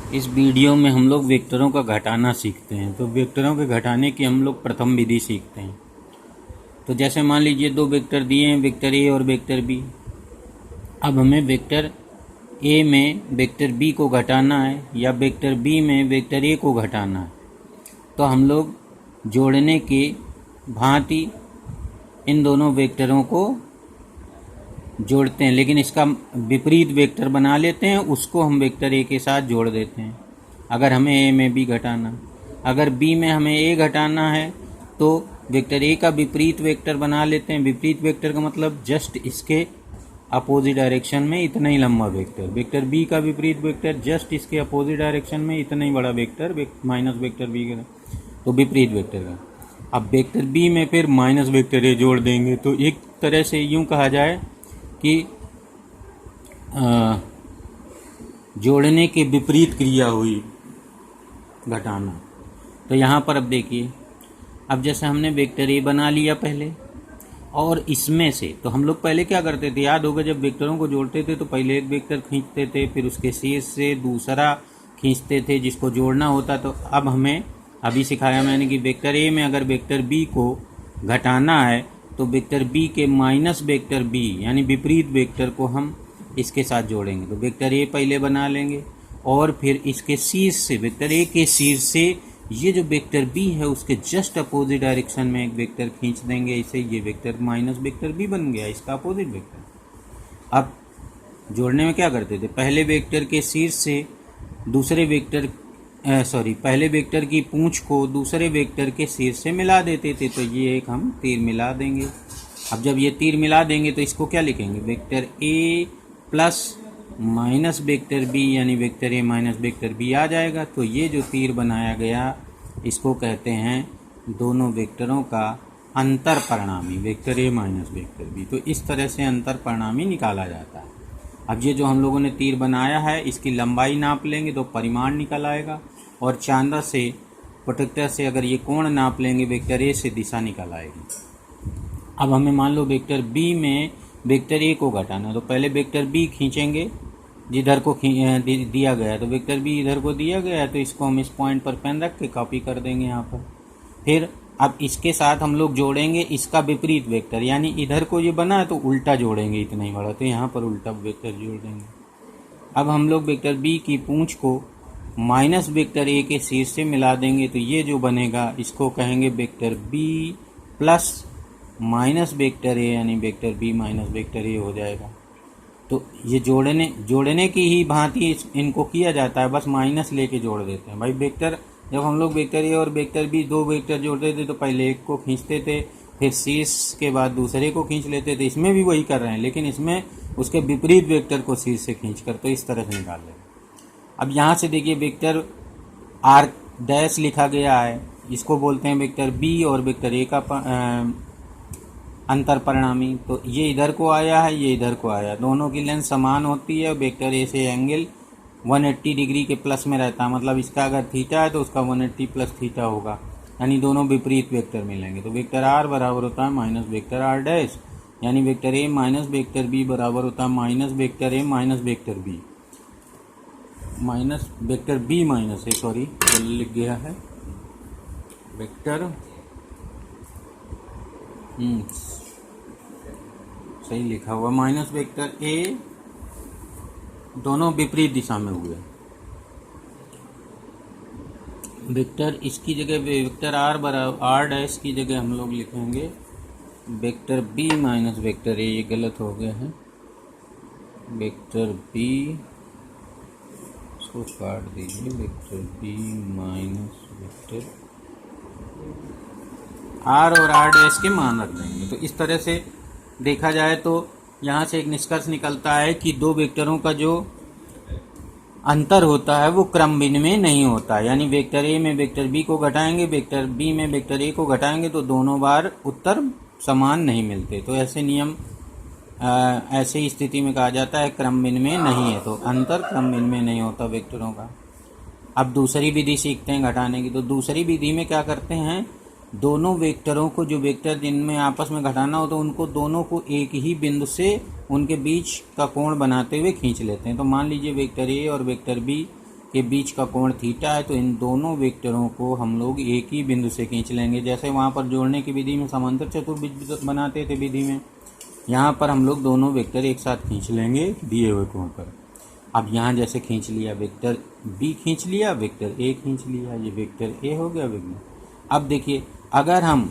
इस वीडियो में हम लोग वेक्टरों का घटाना सीखते हैं। तो वेक्टरों के घटाने की हम लोग प्रथम विधि सीखते हैं। तो जैसे मान लीजिए दो वेक्टर दिए हैं, वेक्टर ए और वेक्टर बी। अब हमें वेक्टर ए में वेक्टर बी को घटाना है या वेक्टर बी में वेक्टर ए को घटाना है। तो हम लोग जोड़ने की भांति इन दोनों वेक्टरों को जोड़ते हैं, लेकिन इसका विपरीत वेक्टर बना लेते हैं, उसको हम वेक्टर ए के साथ जोड़ देते हैं। अगर हमें ए में बी घटाना, अगर बी में हमें ए घटाना है तो वेक्टर ए का विपरीत वेक्टर बना लेते हैं। विपरीत वेक्टर का मतलब जस्ट इसके अपोजिट डायरेक्शन में इतना ही लंबा वेक्टर। वेक्टर बी का विपरीत वेक्टर जस्ट इसके अपोजिट डायरेक्शन में इतना ही बड़ा वेक्टर, माइनस वेक्टर बी का, तो विपरीत वेक्टर का। अब वेक्टर बी में फिर माइनस वेक्टर ए जोड़ देंगे। तो एक तरह से यूँ कहा जाए कि जोड़ने के विपरीत क्रिया हुई घटाना। तो यहाँ पर अब देखिए, अब जैसे हमने वेक्टर ए बना लिया पहले, और इसमें से तो हम लोग पहले क्या करते थे, याद होगा, जब वेक्टरों को जोड़ते थे तो पहले एक वेक्टर खींचते थे, फिर उसके शीर्ष से दूसरा खींचते थे जिसको जोड़ना होता। तो अब हमें अभी सिखाया मैंने कि वेक्टर ए में अगर वेक्टर बी को घटाना है तो वेक्टर बी के माइनस वेक्टर बी यानी विपरीत वेक्टर को हम इसके साथ जोड़ेंगे। तो वेक्टर ए पहले बना लेंगे और फिर इसके शीर्ष से, वेक्टर ए के शीर्ष से ये जो वेक्टर बी है उसके जस्ट अपोजिट डायरेक्शन में एक वेक्टर खींच देंगे। इसे ये वेक्टर माइनस वेक्टर बी बन गया, इसका अपोजिट वेक्टर। अब जोड़ने में क्या करते थे, पहले वेक्टर के शीर्ष से दूसरे वेक्टर पहले वेक्टर की पूंछ को दूसरे वेक्टर के शीर्ष से मिला देते थे। तो ये एक हम तीर मिला देंगे। अब जब ये तीर मिला देंगे तो इसको क्या लिखेंगे, vector A plus minus vector B यानी vector A minus vector B आ जाएगा। तो ये जो तीर बनाया गया इसको कहते हैं दोनों वेक्टरों का अंतर परिणामी, vector A minus vector B. तो इस तरह से अंतर परिणामी निकाला जाता है। अब ये जो हम लोगों ने तीर बनाया है इसकी लंबाई नाप लेंगे तो परिमाण निकल आएगा, और चांदा से, प्रोटेक्टर से अगर ये कोण नाप लेंगे वेक्टर ए से दिशा निकल आएगी। अब हमें मान लो वेक्टर बी में वेक्टर ए को घटाना, तो पहले वेक्टर बी खींचेंगे जिधर को दिया गया है। तो वेक्टर बी इधर को दिया गया है तो इसको हम इस पॉइंट पर पेन रख के कॉपी कर देंगे यहाँ पर। फिर अब इसके साथ हम लोग जोड़ेंगे इसका विपरीत वेक्टर, यानी इधर को ये बना है तो उल्टा जोड़ेंगे, इतना ही बड़ा, तो यहाँ पर उल्टा वेक्टर जोड़ देंगे। अब हम लोग वेक्टर बी की पूंछ को माइनस वेक्टर ए के शीर्ष से मिला देंगे। तो ये जो बनेगा इसको कहेंगे vector B plus minus vector A यानी vector B minus vector A हो जाएगा। तो ये जोड़ने की ही भांति इनको किया जाता है, बस माइनस लेके जोड़ देते हैं। भाई वेक्टर, जब हम लोग वेक्टर ए और वेक्टर बी दो वेक्टर जोड़ते थे तो पहले एक को खींचते थे, फिर शीर्ष के बाद दूसरे को खींच लेते थे। इसमें भी वही कर रहे हैं, लेकिन इसमें उसके विपरीत वेक्टर को शीर्ष से खींच कर, तो इस तरह से निकाल लेंगे। अब यहाँ से देखिए वेक्टर आर डैश लिखा गया है, इसको बोलते हैं वेक्टर बी और वेक्टर ए का अंतर परिणामी। तो ये इधर को आया है, ये इधर को आया, दोनों की लेंथ समान होती है। वेक्टर ए से एंगल 180 डिग्री के प्लस में रहता है, मतलब इसका अगर थीटा है तो उसका 180 प्लस थीटा होगा, यानी दोनों विपरीत वेक्टर मिलेंगे। तो वेक्टर आर बराबर होता है माइनस वेक्टर आर डैश, यानी vector A minus vector B बराबर होता है minus vector A minus vector B, minus vector B minus A, sorry लिख गया है वेक्टर सही लिखा हुआ, माइनस वेक्टर ए, दोनों विपरीत दिशा में हुए। वेक्टर इसकी जगह वेक्टर आर बराबर आर डैश की जगह हम लोग लिखेंगे vector B minus vector A. ये गलत हो गया है, वेक्टर बी इसको काट दीजिए, vector B minus vector R और आर डैश के मान रख देंगे। तो इस तरह से देखा जाए तो यहाँ से एक निष्कर्ष निकलता है कि दो वेक्टरों का जो अंतर होता है वो क्रम विनिमय नहीं होता, यानी वेक्टर ए में वेक्टर बी को घटाएंगे, वेक्टर बी में वेक्टर ए को घटाएंगे तो दोनों बार उत्तर समान नहीं मिलते। तो ऐसे नियम ऐसी स्थिति में कहा जाता है क्रम विनिमय नहीं है, तो अंतर क्रम विनिमय नहीं होता वेक्टरों का। अब दूसरी विधि सीखते हैं घटाने की। तो दूसरी विधि में क्या करते हैं, दोनों वेक्टरों को, जो वेक्टर जिनमें आपस में घटाना हो तो उनको दोनों को एक ही बिंदु से उनके बीच का कोण बनाते हुए खींच लेते हैं। तो मान लीजिए वेक्टर ए और वेक्टर बी के बीच का कोण थीटा है, तो इन दोनों वेक्टरों को हम लोग एक ही बिंदु से खींच लेंगे। जैसे वहाँ पर जोड़ने की विधि में समांतर चतुर्भुज बनाते थे विधि में, यहाँ पर हम लोग दोनों वेक्टर एक साथ खींच लेंगे दिए हुए कोण पर। अब यहाँ जैसे खींच लिया, वेक्टर बी खींच लिया, वेक्टर ए खींच लिया, ये वेक्टर ए हो गया वेक्टर। अब देखिए, अगर हम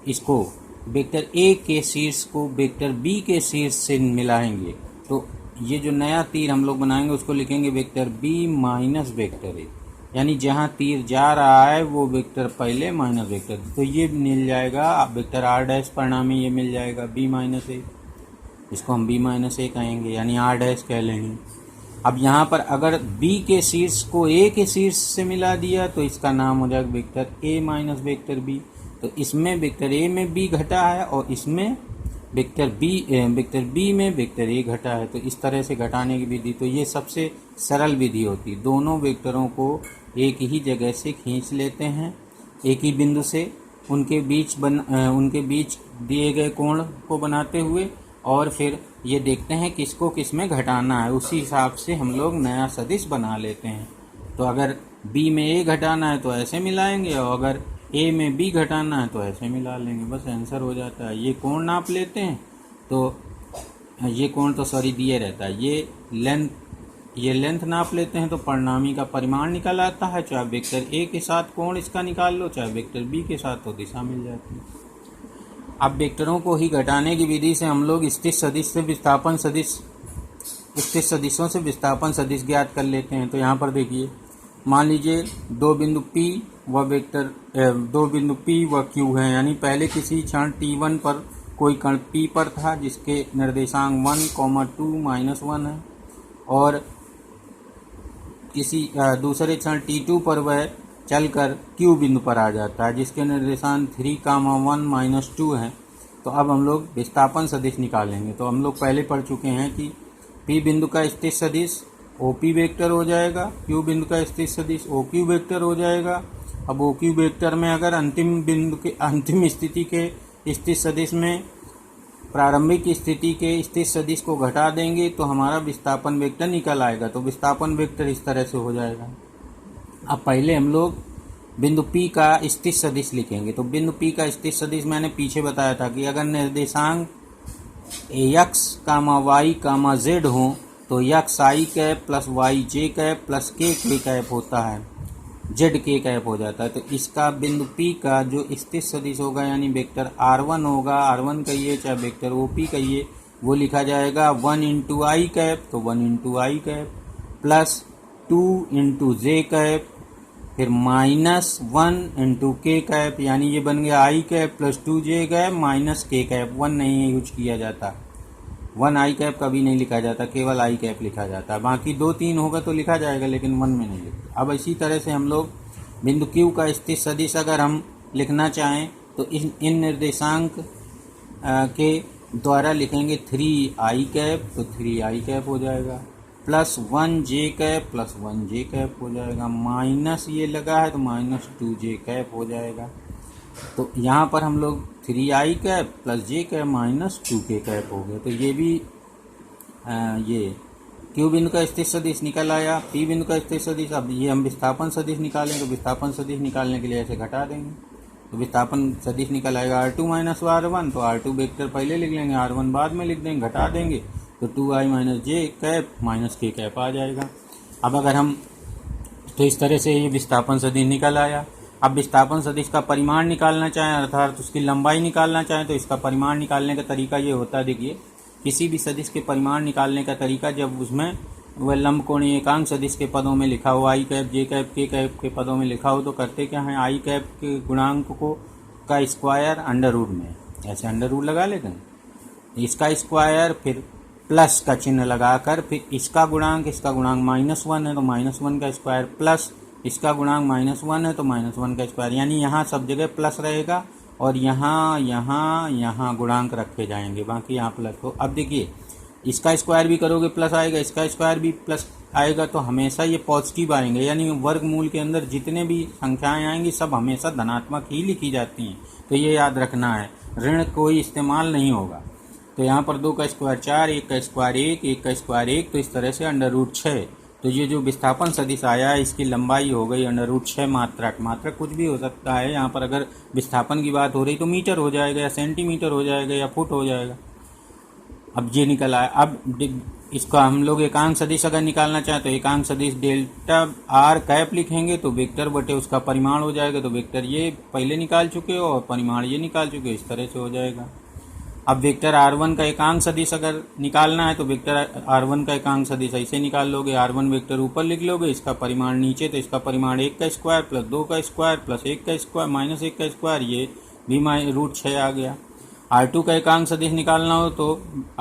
इसको वेक्टर ए के शीर्ष को वेक्टर बी के शीर्ष से मिलाएंगे, तो ये जो नया तीर हम लोग बनाएंगे उसको लिखेंगे vector B minus vector A, यानी जहाँ तीर जा रहा है वो वेक्टर पहले माइनस वेक्टर, तो ये मिल जाएगा वेक्टर आर डैश परिणामी, ये मिल जाएगा बी माइनस ए, इसको हम बी माइनस ए कहेंगे, यानी आर डैश कह लेंगे। अब यहाँ पर अगर बी के शीर्ष को ए के शीर्ष से मिला दिया तो इसका नाम हो जाएगा vector A minus vector B. तो इसमें वेक्टर ए में बी घटा है और इसमें वेक्टर बी में वेक्टर ए घटा है, तो इस तरह से घटाने की विधि, तो ये सबसे सरल विधि होती है। दोनों वेक्टरों को एक ही जगह से खींच लेते हैं, एक ही बिंदु से, उनके बीच दिए गए कोण को बनाते हुए, और फिर ये देखते हैं किसको किस में घटाना है, उसी हिसाब से हम लोग नया सदिश बना लेते हैं। तो अगर बी में ए घटाना है तो ऐसे मिलाएंगे, और अगर ए में बी घटाना है तो ऐसे मिला लेंगे, बस आंसर हो जाता है। ये कोण नाप लेते हैं, तो ये कोण तो सॉरी दिए रहता है, ये लेंथ नाप लेते हैं, तो परिणामी का परिमाण निकल आता है। चाहे वेक्टर ए के साथ कोण इसका निकाल लो, चाहे वेक्टर बी के साथ, तो दिशा मिल जाती है। अब वेक्टरों को ही घटाने की विधि से हम लोग स्थित सदिश से विस्थापन सदिश, स्थित सदिशों से विस्थापन सदिश ज्ञात कर लेते हैं। तो यहाँ पर देखिए, मान लीजिए दो बिंदु P व Q हैं, यानी पहले किसी क्षण t1 पर कोई कण P पर था जिसके निर्देशांक 1, 2, -1 है, और किसी दूसरे क्षण t2 पर वह चलकर Q बिंदु पर आ जाता है जिसके निर्देशांक 3, 1, -2 है। तो अब हम लोग विस्थापन सदिश निकालेंगे। तो हम लोग पहले पढ़ चुके हैं कि P बिंदु का स्थित सदिश OP वेक्टर हो जाएगा, Q बिंदु का स्थित सदिश OQ वेक्टर हो जाएगा। अब OQ वेक्टर में अगर अंतिम स्थिति के स्थित सदिश में प्रारंभिक स्थिति के स्थित सदिश को घटा देंगे तो हमारा विस्थापन वेक्टर निकल आएगा। तो विस्थापन वेक्टर इस तरह से हो जाएगा। अब पहले हम लोग बिंदु P का स्थित सदिश लिखेंगे। तो बिंदु P का स्थित सदिश मैंने पीछे बताया था कि अगर निर्देशांक x, y, z हो तो x i cap plus y j cap plus k cap होता है, z k कैप हो जाता है। तो इसका बिंदु P का जो स्थित सदिश होगा, यानी वेक्टर r1 होगा, r1 कहिए चाहे वेक्टर OP कहिए, वो लिखा जाएगा 1 इंटू आई कैप, तो 1 into i cap plus 2 into j cap, फिर -1 इंटू के कैप, यानी ये बन गया i cap plus 2j cap minus k cap. 1 नहीं यूज किया जाता, 1 आई कैप कभी नहीं लिखा जाता, केवल आई कैप लिखा जाता है। बाकी 2, 3 होगा तो लिखा जाएगा, लेकिन 1 में नहीं लिखा। अब इसी तरह से हम लोग बिंदु Q का स्थित सदिश अगर हम लिखना चाहें तो इन निर्देशांक के द्वारा लिखेंगे 3 आई कैप, तो 3 आई कैप हो जाएगा, प्लस 1 जे कैप प्लस 1 जे कैप हो जाएगा, माइनस ये लगा है तो -2 जे कैप हो जाएगा। तो यहाँ पर हम लोग 3 आई कैप प्लस जे कैप -2 के कैप हो गए। तो ये भी ये Q बिंदु का स्थित सदिश निकल आया। P बिंदु का स्थित सदिश, अब ये हम विस्थापन सदिश निकालेंगे। तो विस्थापन सदिश निकालने के लिए ऐसे घटा देंगे, तो विस्थापन सदिश निकल आएगा r2 - r1, तो r2 वेक्टर पहले लिख लेंगे, r1 बाद में लिख देंगे, घटा देंगे तो 2i - j cap minus k cap आ जाएगा। अब अगर हम, तो इस तरह से ये विस्थापन सदिश निकल आया। अब विस्थापन सदिश का परिमाण निकालना चाहें, अर्थात उसकी लंबाई निकालना चाहें, तो इसका परिमाण निकालने का तरीका ये होता है। देखिए, किसी भी सदिश के परिमाण निकालने का तरीका, जब उसमें वह लंबकोणीय एकांक सदिश के पदों में लिखा हो, आई कैप, जे कैप, के कैप के पदों में लिखा हो, तो करते क्या है, आई कैप के गुणांक को का स्क्वायर अंडर रूट में ऐसे अंडर रूट लगा लेते हैं, इसका स्क्वायर, फिर प्लस का चिन्ह लगाकर, फिर इसका गुणांक -1 है तो -1 का स्क्वायर, प्लस इसका गुणांक -1 है तो -1 का स्क्वायर, यानी यहाँ सब जगह प्लस रहेगा और यहाँ गुणांक रखे जाएंगे, बाकी यहाँ प्लस हो। अब देखिए, इसका स्क्वायर भी करोगे प्लस आएगा, इसका स्क्वायर भी प्लस आएगा, तो हमेशा ये पॉजिटिव आएंगे, यानी वर्गमूल के अंदर जितने भी संख्याएं आएंगी सब हमेशा धनात्मक ही लिखी जाती हैं। तो ये याद रखना है, ऋण कोई इस्तेमाल नहीं होगा। तो यहाँ पर 2 का स्क्वायर 4, 1 का स्क्वायर 1, 1 का स्क्वायर 1, तो इस तरह से अंडर रूट 6, तो ये जो विस्थापन सदिश आया है इसकी लंबाई हो गई √6 मात्रक। मात्रक कुछ भी हो सकता है, यहाँ पर अगर विस्थापन की बात हो रही तो मीटर हो जाएगा या सेंटीमीटर हो जाएगा या फुट हो जाएगा। अब ये निकल आया। अब इसका हम लोग एकांक सदिश अगर निकालना चाहें तो एकांक सदिश डेल्टा आर कैप लिखेंगे तो वेक्टर बटे उसका परिमाण हो जाएगा। तो वेक्टर ये पहले निकाल चुके हो और परिमाण ये निकाल चुके हो, इस तरह से हो जाएगा। अब वेक्टर r1 का एकांक सदिश अगर निकालना है तो वेक्टर r1 का एकांक सदिश ऐसे निकाल लोगे, r1 वेक्टर ऊपर लिख लोगे, इसका परिमाण नीचे, तो इसका परिमाण 1 का स्क्वायर प्लस 2 का स्क्वायर प्लस 1 का स्क्वायर माइनस 1 का स्क्वायर, ये भी √6 आ गया। r2 का एकांक सदिश निकालना हो तो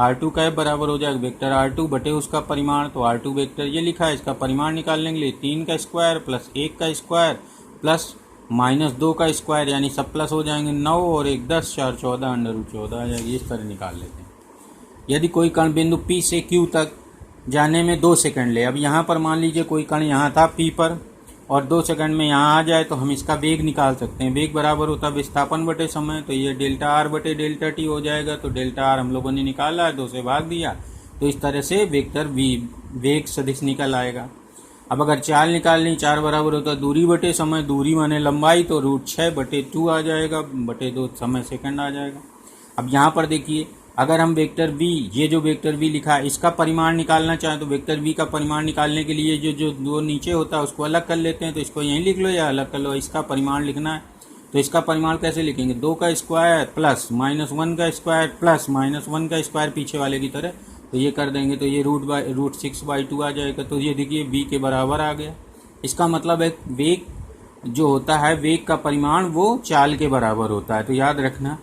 r2 का बराबर हो जाएगा वेक्टर r2 बटे उसका परिमाण, तो r2 वेक्टर ये लिखा है, इसका परिमाण निकालने के लिए 3 का स्क्वायर प्लस 1 का स्क्वायर प्लस माइनस 2 का स्क्वायर, यानी सब प्लस हो जाएंगे, 9 और 1 10 4 14 √14 आ जाएगी। इस तरह निकाल लेते हैं। यदि कोई कण बिंदु P से Q तक जाने में 2 सेकंड ले, अब यहाँ पर मान लीजिए कोई कण यहाँ था P पर और 2 सेकंड में यहाँ आ जाए तो हम इसका वेग निकाल सकते हैं। वेग बराबर होता है विस्थापन बटे समय, तो ये डेल्टा r बटे डेल्टा t हो जाएगा। तो डेल्टा r हम लोगों ने निकाला है, 2 से भाग दिया, तो इस तरह से वेक्टर वेग सदिश निकल आएगा। अब अगर चाल निकालनी, 4 बराबर होता है दूरी बटे समय, दूरी माने लंबाई, तो √6 बटे 2 आ जाएगा, बटे 2 समय सेकंड आ जाएगा। अब यहाँ पर देखिए, अगर हम वेक्टर v, ये जो वेक्टर v लिखा है इसका परिमाण निकालना चाहें तो वेक्टर v का परिमाण निकालने के लिए जो दो नीचे होता है उसको अलग कर लेते हैं, तो इसको यहीं लिख लो या अलग कर लो। इसका परिमाण लिखना है तो इसका परिमाण कैसे लिखेंगे, 2 का स्क्वायर प्लस -1 का स्क्वायर प्लस -1 का स्क्वायर पीछे वाले की तरह, तो ये कर देंगे तो ये √6/2 आ जाएगा। तो ये देखिए v के बराबर आ गया। इसका मतलब है वेग जो होता है, वेग का परिमाण वो चाल के बराबर होता है। तो याद रखना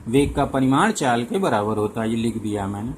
वेग का परिमाण चाल के बराबर होता है, ये लिख दिया मैंने।